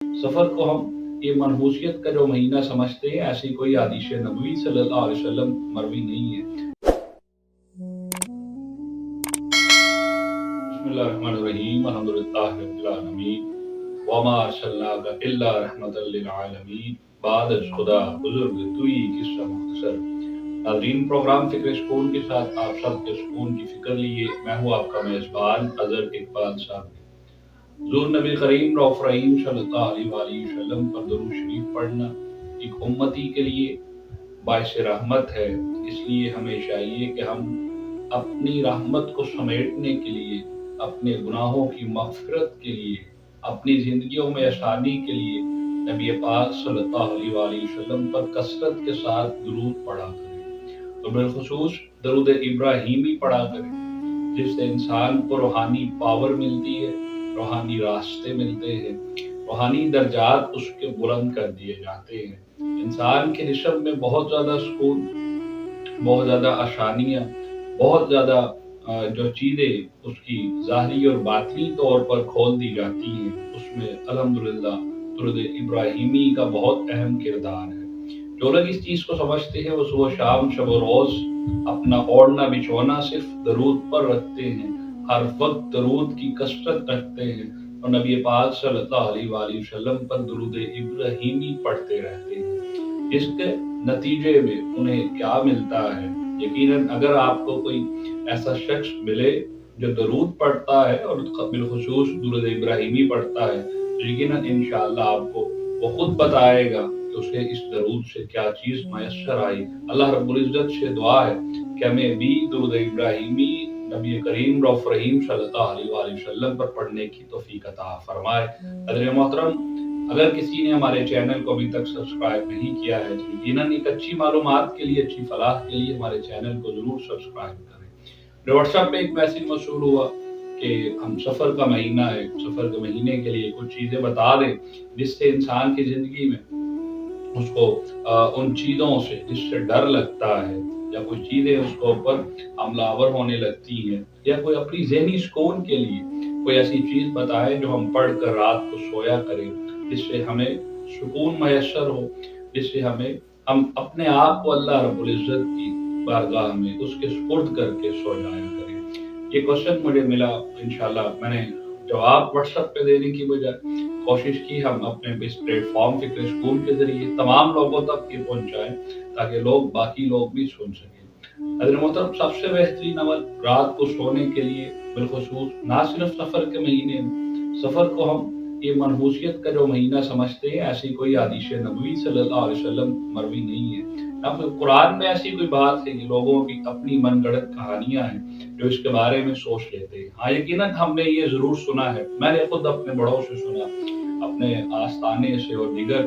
सफ़र को हम ये मनहूसियत का जो महीना समझते हैं, ऐसी कोई हदीस नबवी सल्लल्लाहु अलैहि वसल्लम मरवी नहीं है। बिस्मिल्लाहिर्रहमानिर्रहीम, अल्हम्दुलिल्लाहि रब्बिल आलमीन, वमा अर्सलनाका इल्ला रहमतल लिल आलमीन, बाद अज़ खुदा बुज़ुर्ग तुई किस्सा मुख्तसर। नाज़रीन, प्रोग्राम फ़िक्र सुकून के साथ आप सबके सुकून की फ़िक्र लिए मैं हूँ आपका मेज़बान अज़हर इकबाल साहब। हुज़ूर नबी करीम रऊफ़ रहीम सल्लल्लाहु अलैहि वसल्लम पर दुरूद शरीफ पढ़ना एक उम्मती के लिए बाइस रहमत है। इसलिए हमें चाहिए कि हम अपनी रहमत को समेटने के लिए, अपने गुनाहों की मग़फ़िरत के लिए, अपनी ज़िंदगियों में आसानी के लिए नबी पाक सल्लल्लाहु अलैहि वसल्लम पर कसरत के साथ दुरूद पढ़ा करें। तो बिलख़ुसूस दरूद इब्राहीमी पढ़ा करें, जिससे इंसान को रूहानी पावर मिलती है, रूहानी रास्ते मिलते हैं, रूहानी दर्जात उसके बुलंद कर दिए जाते हैं। इंसान के जिस्म में बहुत ज़्यादा सुकून, बहुत ज़्यादा आसानियाँ, बहुत ज़्यादा जो चीज़ें उसकी ज़ाहिरी और बातिनी तौर पर खोल दी जाती हैं, उसमें अल्हम्दुलिल्लाह दुरूद इब्राहीमी का बहुत अहम किरदार है। जो लोग इस चीज़ को समझते हैं, वो सुबह शाम शब रोज़ अपना ओढ़ना बिछोना सिर्फ दरूद पर रखते हैं, हर वक्त दरूद की कसरत रखते हैं और नबी पाक सल्लल्लाहु अलैहि वसल्लम पर दुरूद इब्राहीमी पढ़ते रहते हैं। इसके नतीजे में उन्हें क्या मिलता है? यकीनन अगर आपको कोई ऐसा शख्स मिले जो दरूद पढ़ता है और बिलखुसूस दुरूद इब्राहीमी पढ़ता है, तो यकीनन इंशाअल्लाह आपको वो खुद बताएगा कि उसे इस दरूद से क्या चीज़ मयस्सर आई। अल्लाह रब्बुल इज़्ज़त से दुआ है कि हमें भी दुरूद इब्राहीमी नबी करीम रऊफ़ रहीम सल्लल्लाहु अलैहि वसल्लम पर पढ़ने की तौफ़ीक अता फरमाए। हज़रत मोहतरम, अगर किसी ने हमारे चैनल को अभी तक सब्सक्राइब नहीं किया है, तो यकीनन एक अच्छी मालूमात के लिए, अच्छी फलाह के लिए हमारे चैनल को ज़रूर सब्सक्राइब करें। मेरे व्हाट्सएप पे एक मैसेज मौसूल हुआ कि हम सफ़र का महीना है, सफ़र के महीने के लिए कुछ चीज़ें बता दें, जिससे इंसान की ज़िंदगी में उसको उन चीज़ों से जिससे डर लगता है या कोई चीज़ें उसको ऊपर हमलावर होने लगती हैं, या कोई अपनी ज़हनी सुकून के लिए कोई ऐसी चीज़ बताए जो हम पढ़कर रात को सोया करें, जिससे हमें सुकून मयस्सर हो, जिससे हम अपने आप को अल्लाह रब्बुल इज़्ज़त की बारगाह में उसके सुपुर्द करके सो जाया करें। ये क्वेश्चन मुझे मिला, इंशाअल्लाह मैंने जवाब व्हाट्सएप पे देने की बजाय कोशिश की हम अपने इस प्लेटफॉर्म फ़िक्र सुकून के ज़रिए तमाम लोगों तक ये पहुँचाएँ, ताकि बाकी लोग भी सुन सकें। हज़रत मोहतरम, सबसे बेहतरीन अमल रात को सोने के लिए बिलखुसूस ना सिर्फ सफ़र के महीने में, सफ़र को हम ये मनहूसियत का जो महीना समझते हैं, ऐसी कोई हदीस नबवी सल्लल्लाहु अलैहि वसल्लम मरवी नहीं है। ना फिर कुरान में ऐसी कोई बात है कि लोगों की अपनी मनगढ़ंत कहानियाँ हैं जो इसके बारे में सोच लेते हैं। हाँ, यकीनन हमने ये ज़रूर सुना है, मैंने खुद अपने बड़ों से सुना, अपने आस्ताने से और दीगर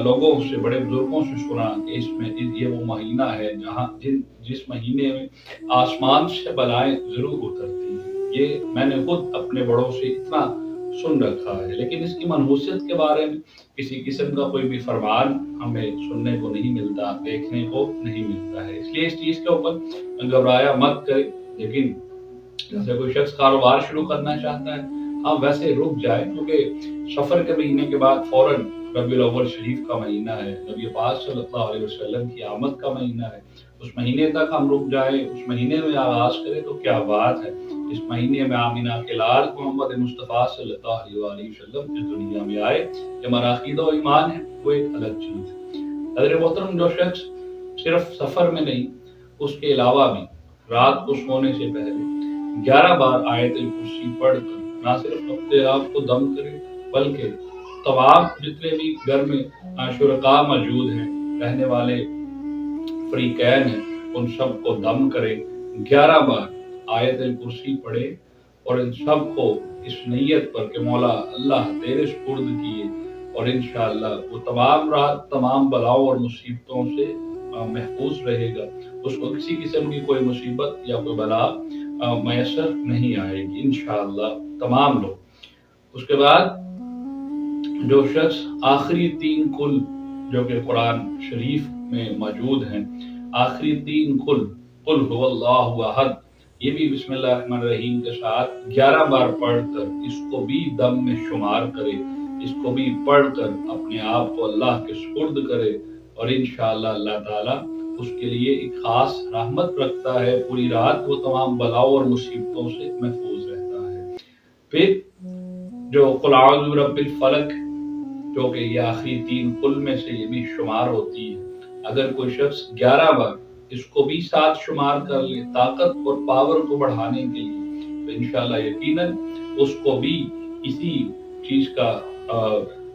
लोगों से, बड़े बुजुर्गों से सुना कि ये वो महीना है जहाँ जिस महीने में आसमान से बलाएं ज़रूर उतरती हैं। ये मैंने खुद अपने बड़ों से इतना सुन रखा है, लेकिन इसकी मनहूसियत के बारे में किसी किस्म का कोई भी फरमान हमें सुनने को नहीं मिलता, देखने को नहीं मिलता है। इसलिए इस चीज़ के ऊपर घबराया मत करें। लेकिन जैसे कोई शख्स कारोबार शुरू करना चाहता है, हाँ वैसे रुक जाए, क्योंकि सफ़र के महीने के बाद फ़ौरन रबीउल अव्वल शरीफ का महीना है, नबी पाक सल्लल्लाहु अलैहि वसल्लम की आमद का महीना है। उस महीने तक हम रुक जाएँ, उस महीने में आगाज़ करें तो क्या बात है। इस महीने में आमिना के लाल मोहम्मद मुस्तफ़ा सल्लल्लाहु अलैहि वसल्लम इस दुनिया में आए। ये हमारा अक़ीदा और ईमान है, वो एक अलग चीज़ है। हज़रत मोहतरम, जो शख्स सिर्फ सफ़र में नहीं, उसके अलावा भी रात को सोने से पहले 11 बार आयतुल कुर्सी पढ़कर ना सिर्फ अपने आप को दम करे, बल्कि तमाम जितने भी घर में शुरका मौजूद हैं, रहने वाले फ़रीक़ैन हैं, उन सब को दम करे, 11 बार आयतुल कुर्सी पढ़े और इन सब को इस नीयत पर कि मौला अल्लाह तेरे सुपुर्द किए, और इंशाअल्लाह वो तमाम रात तमाम बलाओं और मुसीबतों से महफूज रहेगा। उसको किसी किस्म की कोई मुसीबत या कोई बला मयस्सर नहीं आएगी इंशाअल्लाह, तमाम लोग। उसके बाद जो शख्स आखिरी 3 कुल जो कि कुरान शरीफ में मौजूद हैं, आखिरी 3 कुल हुवल्लाहु अहद, ये भी बिस्मिल्लाहिर्रहमानिर्रहीम के साथ 11 बार पढ़कर इसको भी दम में शुमार करे, इसको भी पढ़कर अपने आप को अल्लाह के सुपुर्द करे और इंशाअल्लाह अल्लाह ताला उसके लिए एक खास रहमत रखता है। पूरी रात वो तमाम बलाओं और मुसीबतों से महफूज रहता है। फिर जो कुल औज़ु बिरब्बिल फलक, जो कि ये आखिरी 3 कुल में से ये भी शुमार होती है, अगर कोई शख्स 11 बार इसको भी साथ शुमार कर ले ताकत और पावर को बढ़ाने के लिए, तो इंशाअल्लाह यकीनन उसको भी इसी चीज का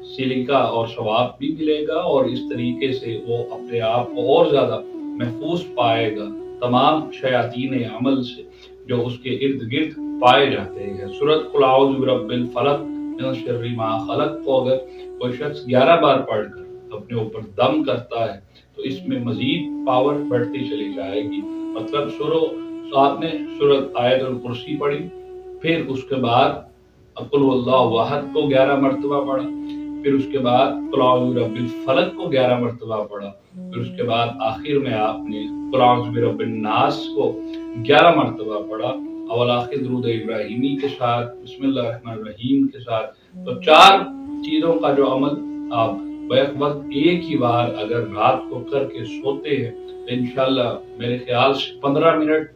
सिलिका और सवाब भी मिलेगा और इस तरीके से वो अपने आप को और ज्यादा महफूज पाएगा तमाम शयातीन अमल से जो उसके इर्द गिर्द पाए जाते हैं। सूरत कुल औज़ु बिरब्बिल फलक मिन शर्रि मा खलक को अगर कोई शख्स 11 बार पढ़कर अपने ऊपर दम करता है तो इसमें मजीद पावर बढ़ती चली जाएगी। मतलब आपने सूरत आयतुल कुर्सी पढ़ी, फिर उसके बाद कुल हुवल्लाहु अहद को 11 मरतबा पढ़ा, फिर उसके बाद कुल औज़ु बिरब्बिल फलक को 11 मरतबा पढ़ा, फिर उसके बाद आखिर में आपने कुल औज़ु बिरब्बिन नास को 11 मरतबा पढ़ा और आखिर दुरूद इब्राहिमी के साथ बिस्मिल्लाहिर्रहमानिर्रहीम के साथ। तो 4 चीजों का जो अमल आप बैक वक्त एक ही बार अगर रात को करके सोते हैं तो इंशाअल्लाह मेरे ख्याल से 15 मिनट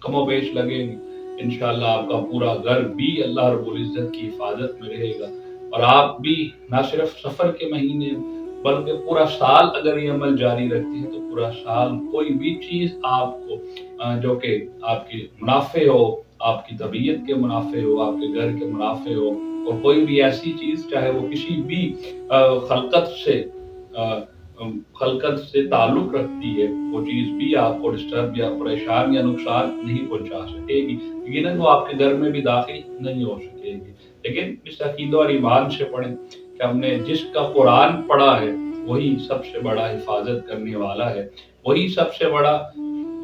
कमोबेश लगेंगे। इंशाअल्लाह आपका पूरा घर भी अल्लाह रब्बुल इज्जत की हिफाजत में रहेगा और आप भी ना सिर्फ सफर के महीने बल्कि पूरा साल अगर ये अमल जारी रखते हैं तो पूरा साल कोई भी चीज आपको जो कि आपकी मुनाफे हो, आपकी तबीयत के मुनाफे हो, आपके घर के मुनाफे हो और कोई भी ऐसी चीज चाहे वो किसी भी खलकत से ताल्लुक रखती है, वो चीज भी आपको डिस्टर्ब या परेशान या नुकसान नहीं पहुंचा सकेगी, यकीनन वो आपके घर में भी दाखिल नहीं हो सकेगी। लेकिन इस अकीदा और ईमान से पढ़ें कि हमने जिसका कुरान पढ़ा है वही सबसे बड़ा हिफाजत करने वाला है, वही सबसे बड़ा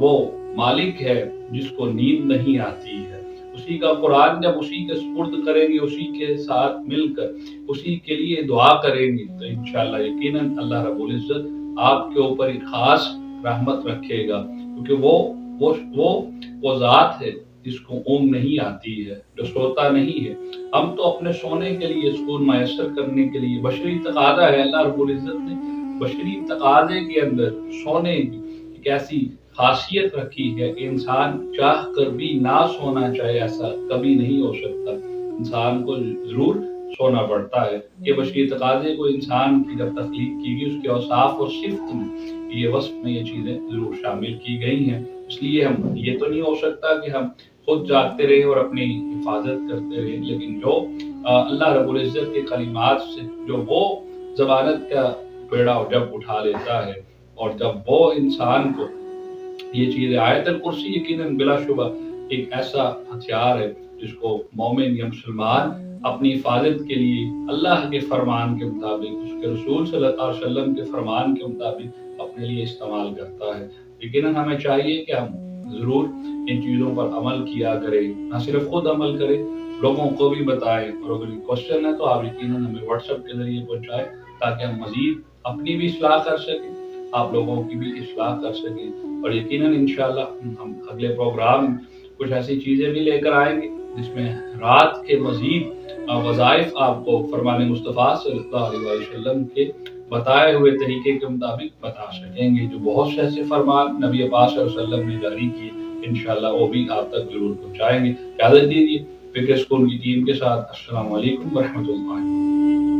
वो मालिक है जिसको नींद नहीं आती है। उसी का कुरान जब उसी के सुपुर्द करेंगे, उसी के साथ मिलकर उसी के लिए दुआ करेंगे तो इंशाअल्लाह यकीनन अल्लाह रब्बुल इज्जत आपके ऊपर एक खास रहमत रखेगा, क्योंकि वो ज़ात है जिसको ऊँघ नहीं आती है, जो सोता नहीं है। हम तो अपने सोने के लिए सुकून मयसर करने के लिए बशरी तकाज़ा है, अल्लाह रब्बुल इज्जत ने बशरी तकाज़े के अंदर सोने की एक ऐसी खासियत रखी है कि इंसान चाह कर भी ना सोना चाहे ऐसा कभी नहीं हो सकता। इंसान को जरूर सोना पड़ता है। ये बशरी तकाज़े को इंसान की जब तख्लीक की गई उसके औसाफ और सिफ्त में ये वस्फ में ये चीजें जरूर शामिल की गई हैं। इसलिए हम ये तो नहीं हो सकता कि हम खुद जागते रहे और अपनी हिफाजत करते रहे, लेकिन जो अल्लाह रब्बुल इज्जत के कलिमात से जो वो जमानत का बेड़ा जब उठा लेता है और जब वो इंसान को ये चीज आयतुल कुर्सी यकीनन बिलाशुबा एक ऐसा हथियार है जिसको मोमिन या मुसलमान अपनी हिफाजत के लिए अल्लाह के फरमान के मुताबिक, उसके रसूल सल्लल्लाहु अलैहि वसल्लम के फरमान के मुताबिक अपने लिए इस्तेमाल करता है। यकीनन हमें चाहिए कि हम जरूर इन चीज़ों पर अमल किया करें, ना सिर्फ खुद अमल करें, लोगों को भी बताएं और अगर क्वेश्चन है तो आप यकीनन हमें व्हाट्सएप के जरिए पहुंचाएं ताकि हम मजीद अपनी भी इस्लाह कर सकें, आप लोगों की भी इस्लाह कर सकें। और यकीनन इंशाअल्लाह हम अगले प्रोग्राम कुछ ऐसी चीज़ें भी लेकर आएंगे जिसमें रात के मजीद वज़ाइफ आपको फरमान मुस्तफ़ा सल्लल्लाहु अलैहि वसल्लम के बताए हुए तरीके के मुताबिक बता सकेंगे। जो बहुत से ऐसे फरमान नबी पाक सल्लल्लाहु अलैहि वसल्लम ने जारी किए, इंशाअल्लाह वो भी आप तक जरूर पहुँचाएंगे। इजाज़त दीजिए फिक्र स्कूल की टीम के साथ। अस्सलामु अलैकुम व रहमतुल्लाहि।